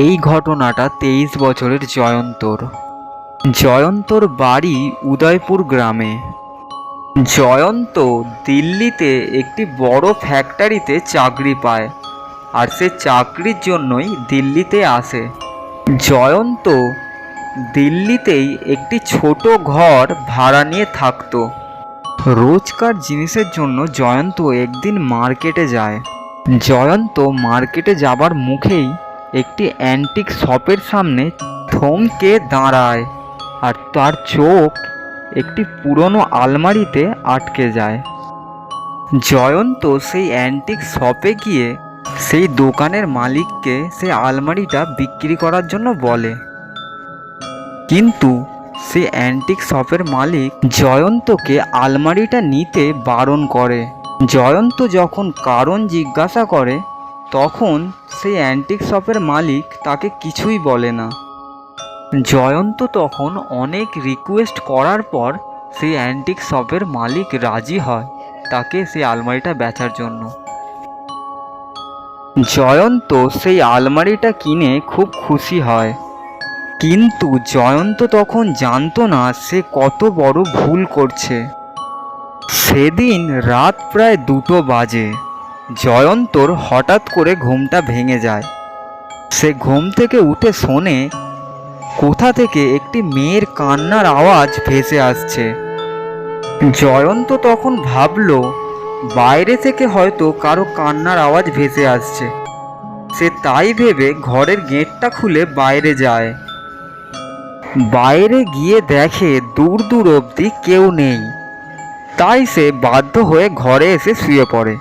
এই ঘটনাটা 23 বছরের জয়ন্তর। জয়ন্তর বাড়ি উদয়পুর গ্রামে। জয়ন্ত দিল্লিতে একটি বড় ফ্যাক্টরিতে চাকরি পায়, আর সে চাকরির জন্যই দিল্লিতে আসে। জয়ন্ত দিল্লিতেই একটি ছোট ঘর ভাড়া নিয়ে থাকতো। রোজকার জিনিসের জন্য জয়ন্ত একদিন মার্কেটে যায়। জয়ন্ত মার্কেটে যাবার মুখেই একটি অ্যান্টিক শপের সামনে থমকে দাঁড়ায়, আর তার চোখ একটি পুরনো আলমারিতে আটকে যায়। জয়ন্ত সেই অ্যান্টিক শপে গিয়ে সেই দোকানের মালিককে সেই আলমারিটা বিক্রি করার জন্য বলে, কিন্তু সেই অ্যান্টিক শপের মালিক জয়ন্তকে আলমারিটা নিতে বারণ করে। জয়ন্ত যখন কারণ জিজ্ঞাসা করে, তখন সেই অ্যান্টিক শপের মালিক তাকে কিছুই বলে না। জয়ন্ত তখন অনেক রিকোয়েস্ট করার পর সেই অ্যান্টিক শপের মালিক রাজি হয় তাকে সেই আলমারিটা বেচার জন্য। জয়ন্ত সেই আলমারিটা কিনে খুব খুশি হয়, কিন্তু জয়ন্ত তখন জানতো না সে কত বড় ভুল করছে। সেদিন রাত প্রায় 2টো বাজে। জয়ন্তর হঠাৎ করে ঘুমটা ভেঙে যায়। সে ঘুম থেকে উঠে শোনে কোথা থেকে একটি মেয়ের কান্নার আওয়াজ ভেসে আসছে। জয়ন্ত তখন ভাবল বাইরে থেকে হয়তো কারো কান্নার আওয়াজ ভেসে আসছে। সে তাই ভেবে ঘরের গেটটা খুলে বাইরে যায়। বাইরে গিয়ে দেখে দূর দূর অবধি কেউ নেই। তাই সে বাধ্য হয়ে ঘরে এসে শুয়ে পড়ে।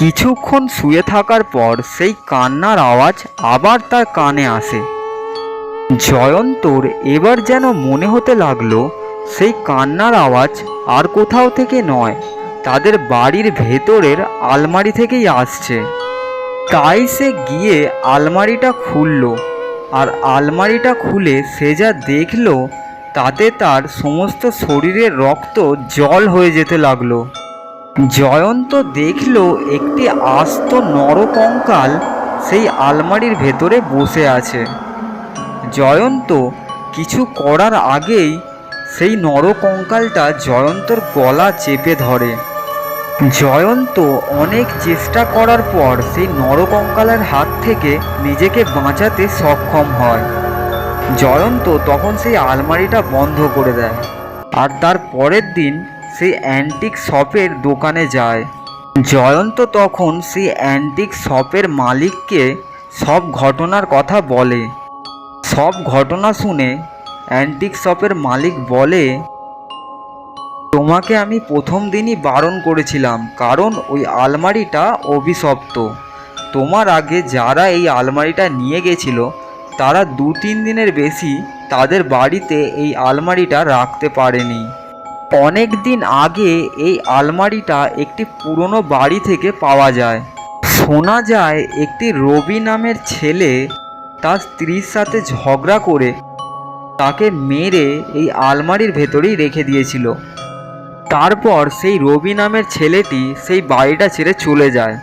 কিছুক্ষণ শুয়ে থাকার পর সেই কান্নার আওয়াজ আবার তার কানে আসে। জয়ন্তর এবার যেন মনে হতে লাগলো সেই কান্নার আওয়াজ আর কোথাও থেকে নয়, তাদের বাড়ির ভেতরের আলমারি থেকেই আসছে। তাই সে গিয়ে আলমারিটা খুলল, আর আলমারিটা খুলে সে যা দেখল তাতে তার সমস্ত শরীরের রক্ত জল হয়ে যেতে লাগলো। জয়ন্ত দেখল একটি আস্ত নরকঙ্কাল সেই আলমারির ভেতরে বসে আছে। জয়ন্ত কিছু করার আগেই সেই নরকঙ্কালটা জয়ন্তর গলা চেপে ধরে। জয়ন্ত অনেক চেষ্টা করার পর সেই নরকঙ্কালের হাত থেকে নিজেকে বাঁচাতে সক্ষম হয়। জয়ন্ত তখন সেই আলমারিটা বন্ধ করে দেয়, আর তার পরের দিন সেই অ্যান্টিক শপের দোকানে যায়। জয়ন্ত তখন সেই অ্যান্টিক শপের মালিককে সব ঘটনার কথা বলে। সব ঘটনা শুনে অ্যান্টিক শপের মালিক বলে, তোমাকে আমি প্রথম দিনই বারণ করেছিলাম, কারণ ওই আলমারিটা অভিশপ্ত। তোমার আগে যারা এই আলমারিটা নিয়ে গেছিল তারা 2-3 দিনের বেশি তাদের বাড়িতে এই আলমারিটা রাখতে পারেনি। অনেক দিন আগে এই আলমারিটা একটি পুরনো বাড়ি থেকে পাওয়া যায়। শোনা যায় একটি রবি নামের ছেলে তার স্ত্রীর সাথে ঝগড়া করে তাকে মেরে এই আলমারির ভেতরেই রেখে দিয়েছিল। তারপর সেই রবি নামের ছেলেটি সেই বাড়িটা ছেড়ে চলে যায়।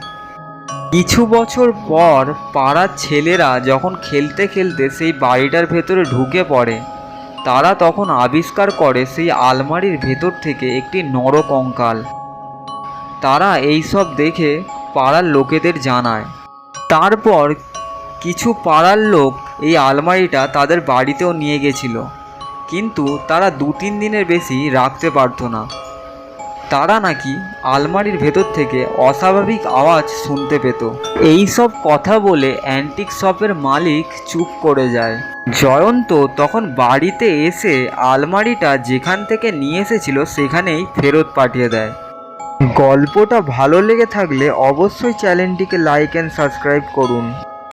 কিছু বছর পর পাড়ার ছেলেরা যখন খেলতে খেলতে সেই বাড়িটার ভেতরে ঢুকে পড়ে, তারা তখন আবিষ্কার করে সেই আলমারির ভেতর থেকে একটি নরকঙ্কাল। তারা এই সব দেখে পাড়ার লোকেদের জানায়। তারপর কিছু পাড়ার লোক এই আলমারিটা তাদের বাড়িতেও নিয়ে গেছিল, কিন্তু তারা 2-3 দিনের বেশি রাখতে পারতো না। তারা নাকি আলমারির ভেতর থেকে অস্বাভাবিক আওয়াজ শুনতে পেত। এই সব কথা বলে অ্যান্টিক শপের মালিক চুপ করে যায়। জয়ন্ত তখন বাড়িতে এসে আলমারিটা যেখান থেকে নিয়ে এসেছিল সেখানেই ফেরত পাঠিয়ে দেয়। গল্পটা ভালো লেগে থাকলে অবশ্যই চ্যানেলটিকে লাইক অ্যান্ড সাবস্ক্রাইব করুন।